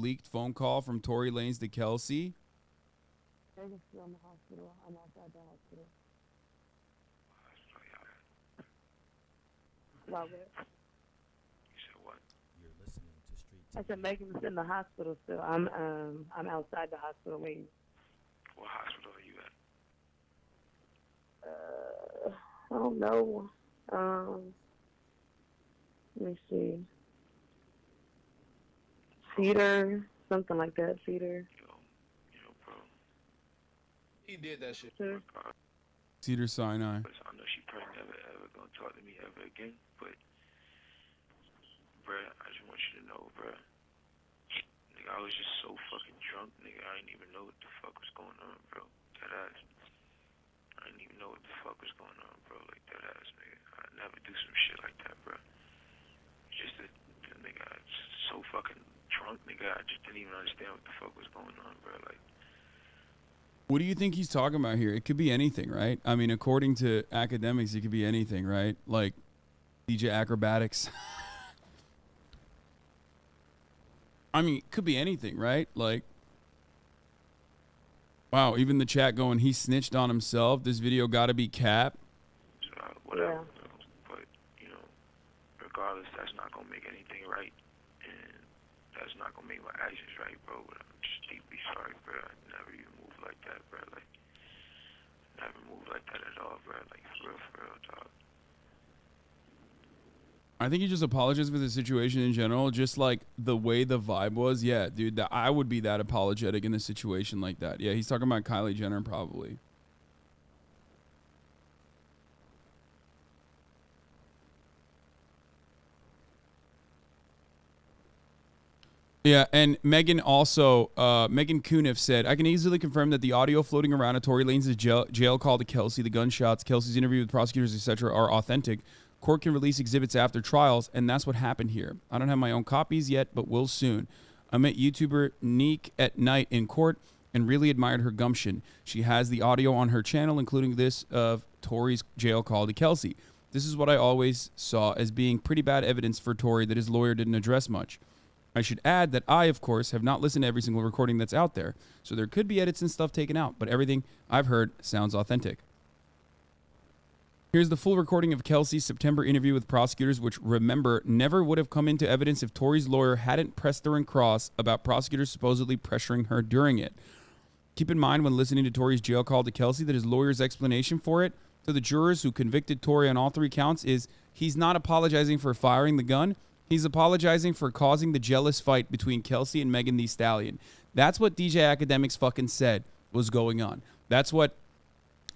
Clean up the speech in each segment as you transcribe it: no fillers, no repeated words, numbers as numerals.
leaked phone call from Tory Lanez to Kelsey? They're just still in the hospital. I'm outside the hospital. Love it. You said what? You're listening to Street I TV. said Megan's in the hospital still. I'm outside the hospital waiting. What hospital are you at? I don't know. Let me see. Cedar, something like that. Cedar. Yo, bro. He did that shit. Sure. Cedar Sinai. I know she probably never ever gonna talk to me ever again, but bruh, I just want you to know, bruh. Nigga, I was just so fucking drunk, nigga. I didn't even know what the fuck was going on, bro. That ass. I didn't even know what the fuck was going on, bro. Like that ass, nigga. I never do some shit like that, bro. Just the nigga, I was so fucking drunk, nigga. I just didn't even understand what the fuck was going on, bro. Like. What do you think he's talking about here? It could be anything, right? I mean, according to academics, it could be anything, right? Like DJ acrobatics. I mean, it could be anything, right? Like, wow, even the chat going, he snitched on himself. This video got to be cap. Whatever. Yeah. But, regardless, that's not going to make anything right. And that's not going to make my actions right, bro. But I'm just deeply sorry, bro. I never even moved like that, bro. Like, never moved like that at all, bro. Like, for real, dog. I think he just apologized for the situation in general, just like the way the vibe was. Yeah, dude, I would be that apologetic in a situation like that. Yeah, he's talking about Kylie Jenner probably. Yeah, and Megan also, Megan Cuniff said, I can easily confirm that the audio floating around at Tory Lanez's jail call to Kelsey, the gunshots, Kelsey's interview with prosecutors, etc., are authentic. Court can release exhibits after trials, and that's what happened here. I don't have my own copies yet, but will soon. I met YouTuber Neek at night in court and really admired her gumption. She has the audio on her channel, including this of Tory's jail call to Kelsey. This is what I always saw as being pretty bad evidence for Tory that his lawyer didn't address much. I should add that I, of course, have not listened to every single recording that's out there, so there could be edits and stuff taken out, but everything I've heard sounds authentic. Here's the full recording of Kelsey's September interview with prosecutors, which, remember, never would have come into evidence if Tory's lawyer hadn't pressed her and cross about prosecutors supposedly pressuring her during it. Keep in mind when listening to Tory's jail call to Kelsey that his lawyer's explanation for it to the jurors who convicted Tory on all three counts is he's not apologizing for firing the gun. He's apologizing for causing the jealous fight between Kelsey and Megan Thee Stallion. That's what DJ Academics fucking said was going on. That's what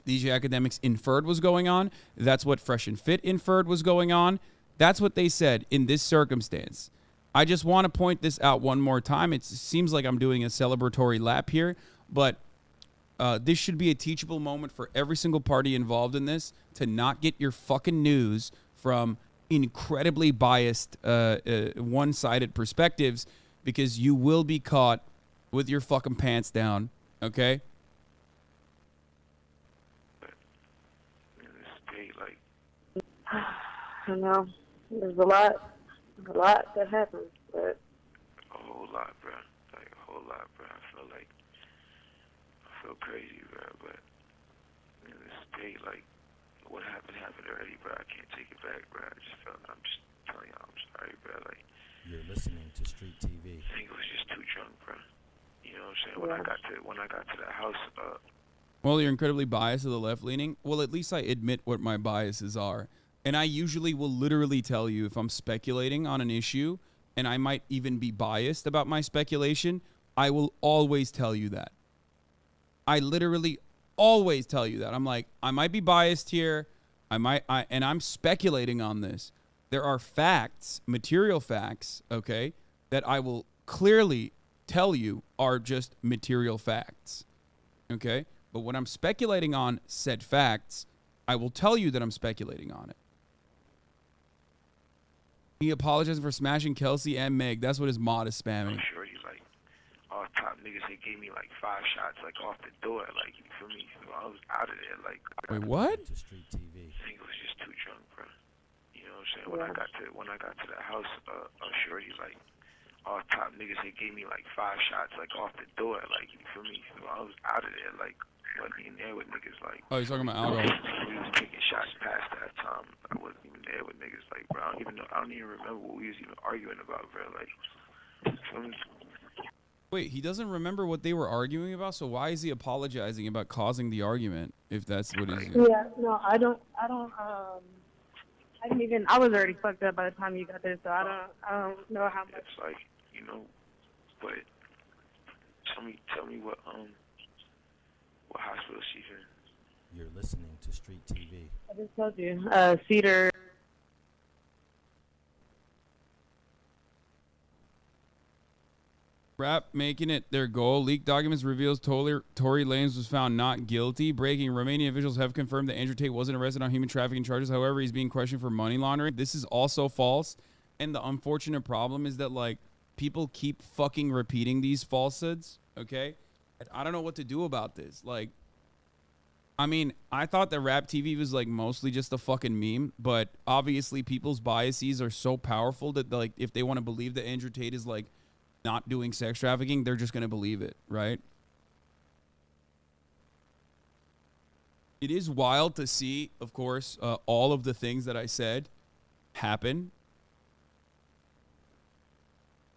DJ Academics inferred was going on. That's what Fresh and Fit inferred was going on. That's what they said in this circumstance. I just want to point this out one more time. It seems like I'm doing a celebratory lap here, but this should be a teachable moment for every single party involved in this to not get your fucking news from incredibly biased, one-sided perspectives, because you will be caught with your fucking pants down, okay? I know. There's a lot that happens, but A whole lot, bro. Like, a whole lot, bro. I feel crazy, bro. But, this day, like, what happened already, bro. I can't take it back, bro. I'm just telling y'all, I'm sorry, bro. Like, You're listening to Street TV. I think it was just too drunk, bro. You know what I'm saying? Yeah. When I got to the house, well, you're incredibly biased to the left leaning. Well, at least I admit what my biases are. And I usually will literally tell you if I'm speculating on an issue, and I might even be biased about my speculation, I will always tell you that. I literally always tell you that. I'm like, I might be biased here. And I'm speculating on this. There are facts, material facts, okay, that I will clearly tell you are just material facts, okay? But when I'm speculating on said facts, I will tell you that I'm speculating on it. He apologized for smashing Kelsey and Meg. That's what his mod is spamming. I'm sure he's like, all top niggas, they gave me like 5 shots, like off the door, like, you feel me? So I was out of there, like. Wait, what? To Street TV. I think it was just too drunk, bro. You know what I'm saying? When I got to the house, I'm sure he's like, all top niggas. They gave me like 5 shots like off the door. Like, you feel me? So I was out of there. Like, wasn't even there with niggas. Like, Oh, you're talking about alcohol. we was taking shots past that time. I wasn't even there with niggas. Like, bro, I don't even know. I don't even remember what we was even arguing about, bro. Like, feel me? Wait, he doesn't remember what they were arguing about, so why is he apologizing about causing the argument if that's what he's doing? Yeah, no, I don't, I didn't even, I was already fucked up by the time you got there, so I don't know how much. It's like, you know, but tell me what hospital she's in. You're listening to Street TV. I just told you, Cedar. Rap making it their goal. Leaked documents reveals Tory Lanez was found not guilty. Breaking: Romanian officials have confirmed that Andrew Tate wasn't arrested on human trafficking charges. However, he's being questioned for money laundering. This is also false. And the unfortunate problem is that, like, people keep fucking repeating these falsehoods, okay? I don't know what to do about this. Like, I mean, I thought that Rap TV was, like, mostly just a fucking meme, but obviously people's biases are so powerful that, like, if they want to believe that Andrew Tate is, like, not doing sex trafficking, they're just going to believe it, right? It is wild to see, of course, all of the things that I said happen.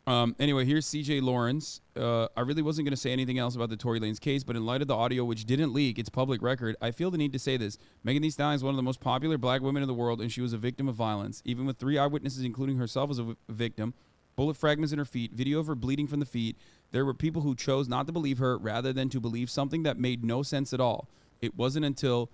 Anyway, here's CJ Lawrence. I really wasn't going to say anything else about the Tory Lanez case, but in light of the audio, which didn't leak, it's public record, I feel the need to say this. Megan Thee Stallion is one of the most popular black women in the world, and she was a victim of violence. Even with 3 eyewitnesses, including herself as a victim, bullet fragments in her feet, video of her bleeding from the feet, there were people who chose not to believe her rather than to believe something that made no sense at all. It wasn't until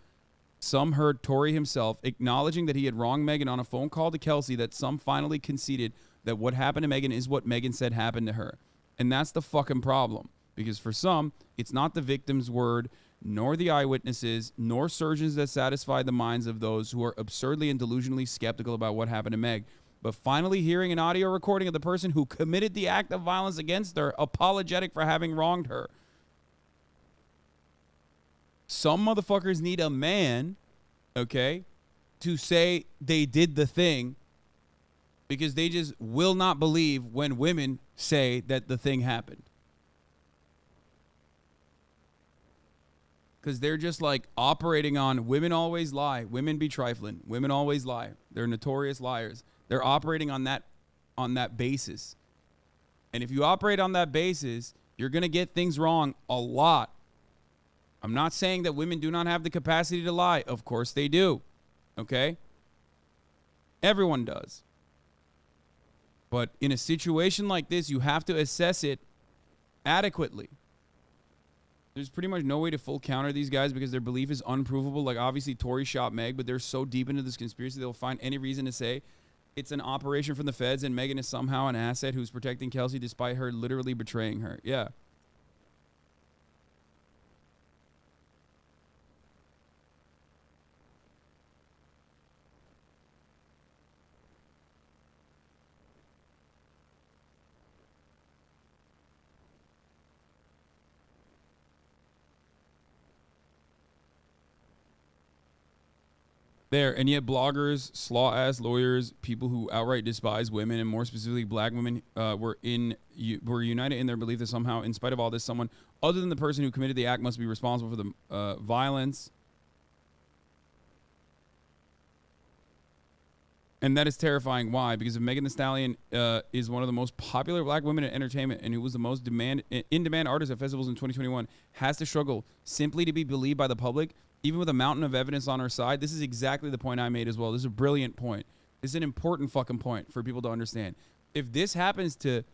some heard Tory himself acknowledging that he had wronged Megan on a phone call to Kelsey that some finally conceded that what happened to Megan is what Megan said happened to her. And that's the fucking problem. Because for some, it's not the victim's word, nor the eyewitnesses, nor surgeons that satisfy the minds of those who are absurdly and delusionally skeptical about what happened to Meg. But finally hearing an audio recording of the person who committed the act of violence against her, apologetic for having wronged her. Some motherfuckers need a man, okay, to say they did the thing because they just will not believe when women say that the thing happened. Because they're just like operating on women always lie, women be trifling, women always lie. They're notorious liars. They're operating on that basis. And if you operate on that basis, you're going to get things wrong a lot. I'm not saying that women do not have the capacity to lie. Of course they do. Okay? Everyone does. But in a situation like this, you have to assess it adequately. There's pretty much no way to full counter these guys because their belief is unprovable. Like, obviously, Tory shot Meg, but they're so deep into this conspiracy, they'll find any reason to say it's an operation from the feds and Megan is somehow an asset who's protecting Kelsey despite her literally betraying her. Yeah. There, and yet bloggers, slaw-ass lawyers, people who outright despise women, and more specifically black women, were united in their belief that somehow, in spite of all this, someone other than the person who committed the act must be responsible for the violence. And that is terrifying. Why? Because if Megan Thee Stallion is one of the most popular black women in entertainment and who was the most in-demand artist at festivals in 2021, has to struggle simply to be believed by the public, even with a mountain of evidence on her side. This is exactly the point I made as well. This is a brilliant point. This is an important fucking point for people to understand. If this happens to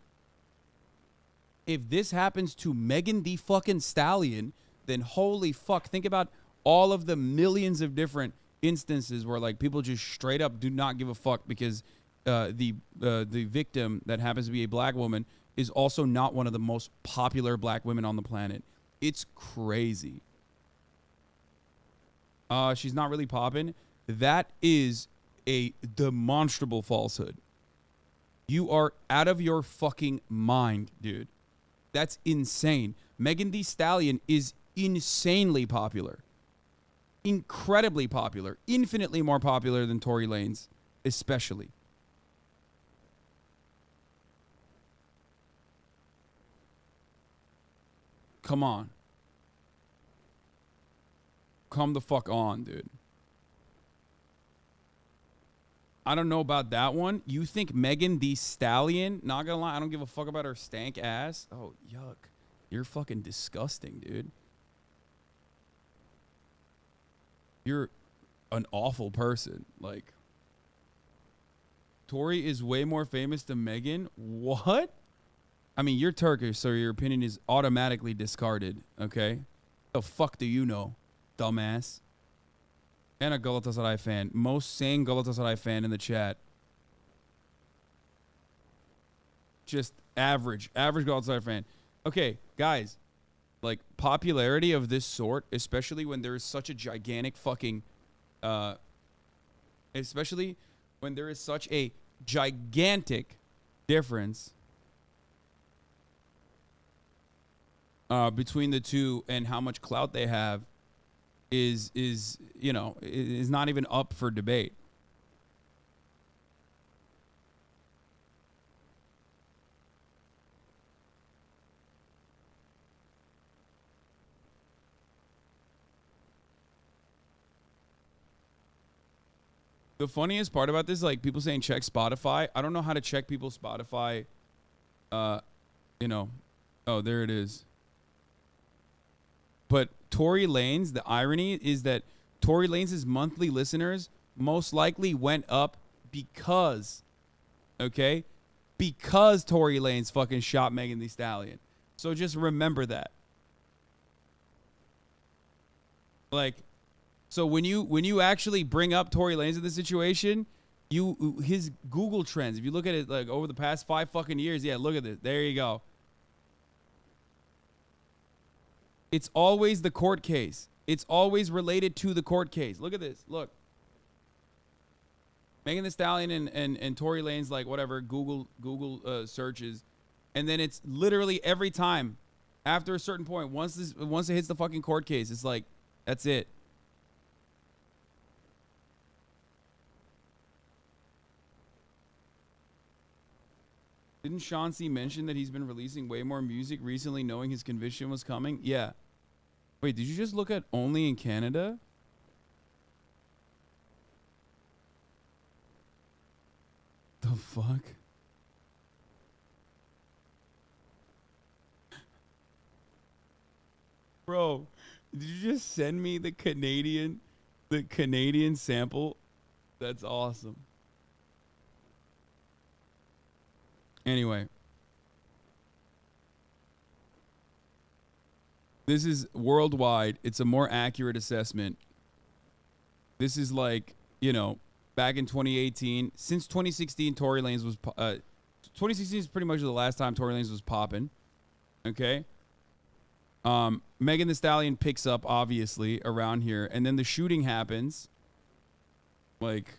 Megan the fucking Stallion, then holy fuck, think about all of the millions of different instances where like people just straight up do not give a fuck because the victim that happens to be a black woman is also not one of the most popular black women on the planet. It's crazy. She's not really popping. That is a demonstrable falsehood. You are out of your fucking mind, dude. That's insane. Megan Thee Stallion is insanely popular. Incredibly popular. Infinitely more popular than Tory Lanez, especially. Come on. Come the fuck on, dude. I don't know about that one. You think Megan Thee Stallion? Not gonna lie, I don't give a fuck about her stank ass. Oh, yuck. You're fucking disgusting, dude. You're an awful person. Like, Tory is way more famous than Megan? What? I mean, you're Turkish, so your opinion is automatically discarded, okay? The fuck do you know, dumbass? And a Galatasaray fan. Most sane Galatasaray fan in the chat. Just average Galatasaray fan. Okay, guys. Like, popularity of this sort, especially when there is such a gigantic fucking... especially when there is such a gigantic difference between the two and how much clout they have is you know, is not even up for debate. The funniest part about this, like people saying check Spotify. I don't know how to check people's Spotify. You know, oh, there it is. But Tory Lanez, the irony is that Tory Lanez's monthly listeners most likely went up because, okay, because Tory Lanez fucking shot Megan Thee Stallion. So just remember that. Like, so when you actually bring up Tory Lanez in this situation, his Google trends, if you look at it like over the past 5 fucking years, yeah, look at this. There you go. It's always the court case. It's always related to the court case. Look at this. Look. Megan Thee Stallion and Tory Lanez, like whatever, Google searches. And then it's literally every time after a certain point, once it hits the fucking court case, it's like, that's it. Didn't Sean C mention that he's been releasing way more music recently knowing his conviction was coming? Yeah. Wait, did you just look at only in Canada? The fuck? Bro, did you just send me the Canadian sample? That's awesome. Anyway. This is worldwide. It's a more accurate assessment. This is like, you know, back in 2018. Since 2016, Tory Lanez was... 2016 is pretty much the last time Tory Lanez was popping. Okay? Megan Thee Stallion picks up, obviously, around here. And then the shooting happens. Like,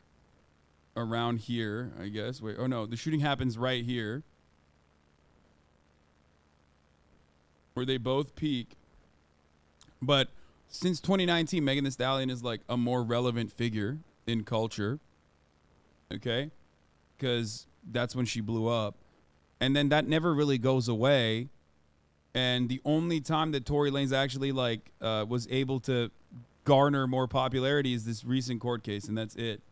around here, I guess. Wait, oh no. The shooting happens right here. Where they both peak. But since 2019, Megan Thee Stallion is like a more relevant figure in culture. Okay? Because that's when she blew up. And then that never really goes away. And the only time that Tory Lanez actually like was able to garner more popularity is this recent court case, and that's it.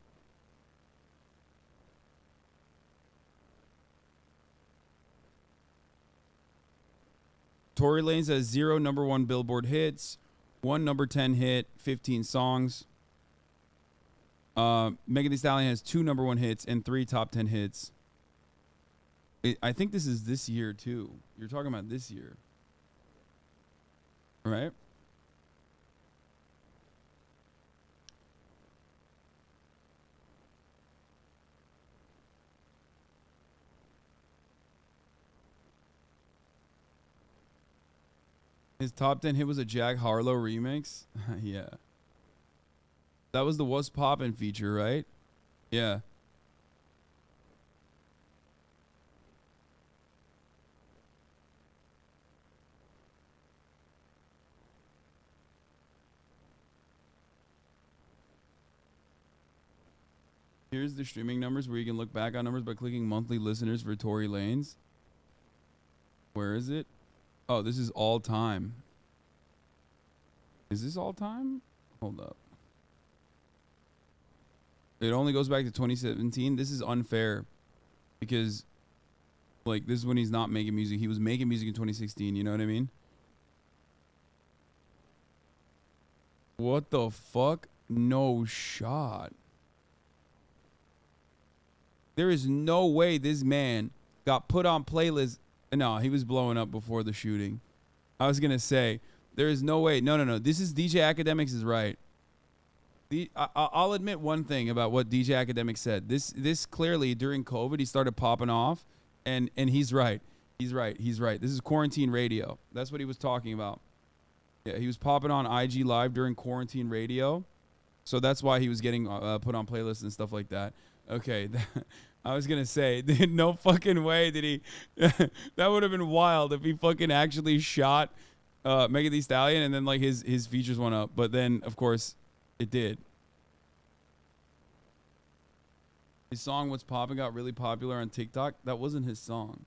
Tory Lanez has 0 number 1 Billboard hits, 1 number 10 hit, 15 songs. Megan Thee Stallion has 2 number 1 hits and 3 top 10 hits. I think this is this year too. You're talking about this year, right? His top 10 hit was a Jack Harlow remix. Yeah. That was the What's Poppin' feature, right? Yeah. Here's the streaming numbers where you can look back on numbers by clicking monthly listeners for Tory Lanez. Where is it? Oh, this is all time. Is this all time? Hold up. It only goes back to 2017. This is unfair because, like, this is when he's not making music. He was making music in 2016. You know what I mean? What the fuck? No shot. There is no way this man got put on playlists. No, he was blowing up before the shooting. I was going to say, there is no way. No. This is DJ Academics is right. I'll admit one thing about what DJ Academics said. This clearly during COVID he started popping off, and he's right. He's right. This is quarantine radio. That's what he was talking about. Yeah, he was popping on IG Live during quarantine radio, so that's why he was getting put on playlists and stuff like that. Okay, I was gonna say, no fucking way did he. That would have been wild if he fucking actually shot Megan Thee Stallion and then like his features went up, but then of course. It did. His song What's Poppin' got really popular on TikTok. That wasn't his song.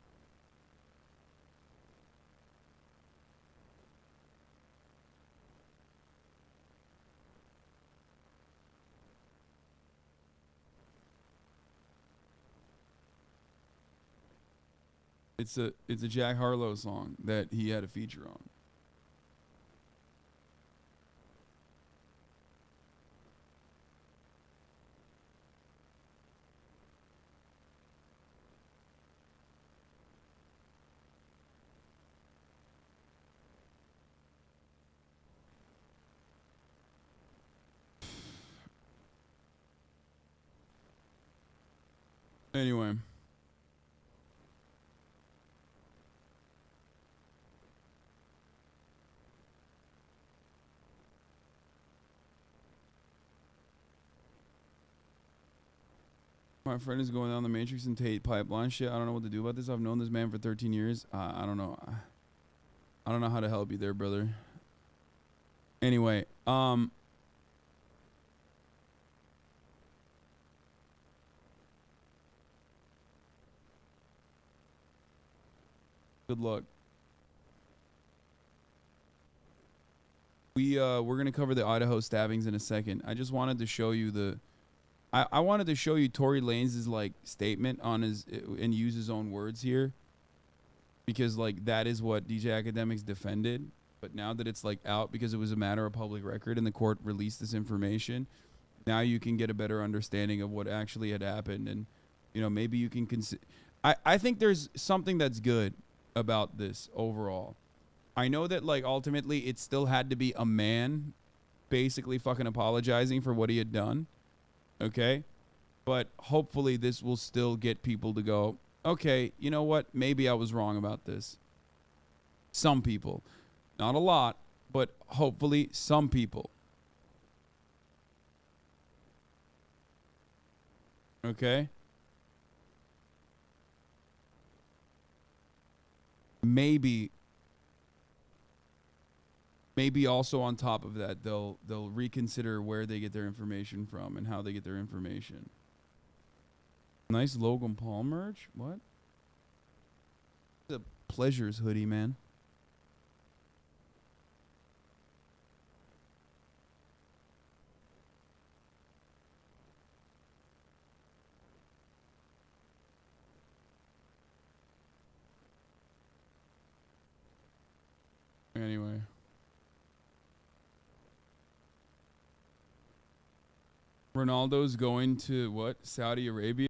It's a Jack Harlow song that he had a feature on. Anyway. My friend is going down the Matrix and Tate pipeline shit. I don't know what to do about this. I've known this man for 13 years. I don't know. I don't know how to help you there, brother. Anyway, good luck. We're gonna cover the Idaho stabbings in a second. I just wanted to show you I wanted to show you Tory Lanez's like statement on his and use his own words here, because like that is what DJ Academics defended. But now that it's like out because it was a matter of public record and the court released this information, now you can get a better understanding of what actually had happened, and you know maybe you can I think there's something that's good about this overall. I know that like ultimately it still had to be a man basically fucking apologizing for what he had done. Okay? But hopefully this will still get people to go, okay, you know what? Maybe I was wrong about this. Some people. Not a lot, but hopefully some people. Okay? Maybe also on top of that they'll reconsider where they get their information from and how they get their information. Nice Logan Paul merch. What? It's a Pleasures hoodie, man. Anyway. Ronaldo's going to what? Saudi Arabia?